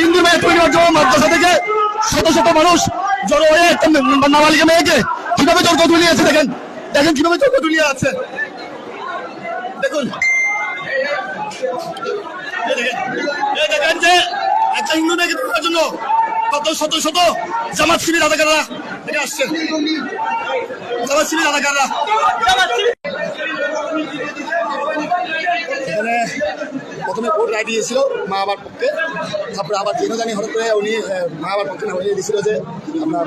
হিন্দু মেয়ে তৈরি হওয়ার জন্য মাদ্রাসা থেকে শত শত মানুষ জড়ো হয়ে একটা নাবালিকা মেয়েকে কিভাবে জড় তুলিয়ে আছে। দেখেন দেখেন কিভাবে জড় তুলিয়ে আছে। দেখুন দেখেন যে একটা হিন্দু মেয়েকে তৈরি হওয়ার জন্য কত শত শত জামাত শিবির রাজাকাররা থেকে আসছে। জামাত শিবির রাজাকাররা এখানে প্রথমে কোর্ট রায় দিয়েছিল মা বাবার পক্ষে, তারপরে আবার যেন জানি হঠাৎ করে উনি মা বাবার পক্ষে না হয়ে দিয়েছিল যে আপনার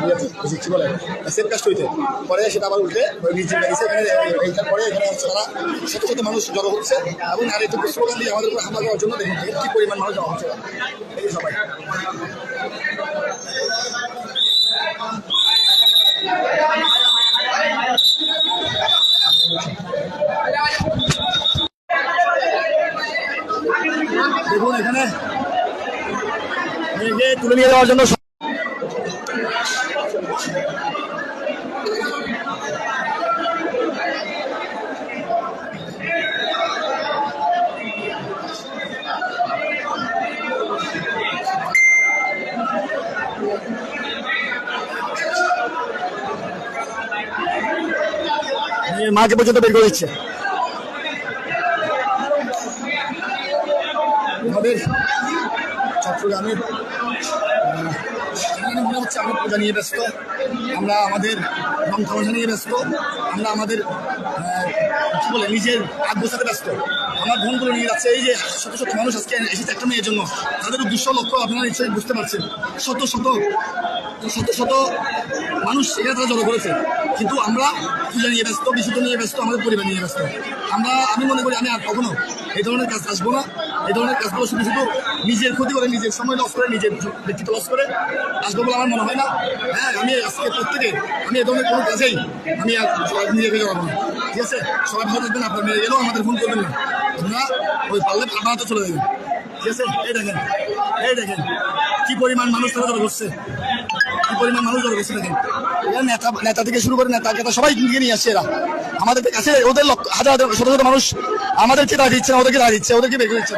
কি বলে সেফ কাস্ট হইতে, পরে সেটা আবার উল্টে নিচে দিয়েছে। এখানে এইটার পরে এখানে হচ্ছে তারা শত শত মানুষ জড়ো হচ্ছে এবং আর একটু স্লোগান দিয়ে আমাদের উপর হামলা করার জন্য দেখুন কি পরিমাণ মানুষ জড়ো হচ্ছে। এই সবাই দেখুন এখানে মেয়েকে তুলে নিয়ে যাওয়ার জন্য মাকে পর্যন্ত বের করে দিচ্ছে। আমাদের চট্টগ্রামের মনে হচ্ছে আমরা পূজা নিয়ে ব্যস্ত, আমরা আমাদের রং তামাশা নিয়ে ব্যস্ত, আমরা আমাদের কি বলে নিজের আগ গোছাতে ব্যস্ত। আমার ধনগুলো নিয়ে যাচ্ছে। এই যে শত শত মানুষ আজকে এসেছে একটা মেয়ের জন্য, তাদের উদ্দেশ্য লক্ষ্য আপনারা নিশ্চয়ই বুঝতে পারছেন। শত শত শত শত মানুষ এখানে তারা জড়ো করেছে, কিন্তু আমরা পূজা নিয়ে ব্যস্ত, বিশুদ্ধ নিয়ে ব্যস্ত, আমাদের পরিবার নিয়ে ব্যস্ত। আমি মনে করি আমি আর কখনো এই ধরনের কাজ আসবো না। এই ধরনের কাজগুলো শুধু শুধু নিজের ক্ষতি করে, নিজের সময় লস করে, নিজের ব্যক্তিত্ব লস করে আসবো বলে আমার মনে হয় না। হ্যাঁ, আমি আজকে প্রত্যেকে আমি এই ধরনের কোনো কাজেই আমি নিজেকে জড়াবো না। ঠিক আছে, সবাই ভালো থাকবেন। আপনার মেয়ে গেলেও আমাদের ফোন করবেন না, আমরা ওই পারলে আপনারা তো চলে যাবেন। ঠিক আছে, এই দেখেন কি পরিমাণ মানুষ তারা জড়ো করছে, কি পরিমাণ মানুষ জড়ো করছে। দেখেন নেতা থেকে শুরু করে নেতা সবাই নিয়ে আসছে। এরা আমাদের কাছে ওদের হাজার হাজার শত শত মানুষ আমাদেরকে দাঁড়িয়ে দিচ্ছে না, ওদেরকে দাঁড়িয়ে দিচ্ছে, ওদেরকে বের করে দিচ্ছে।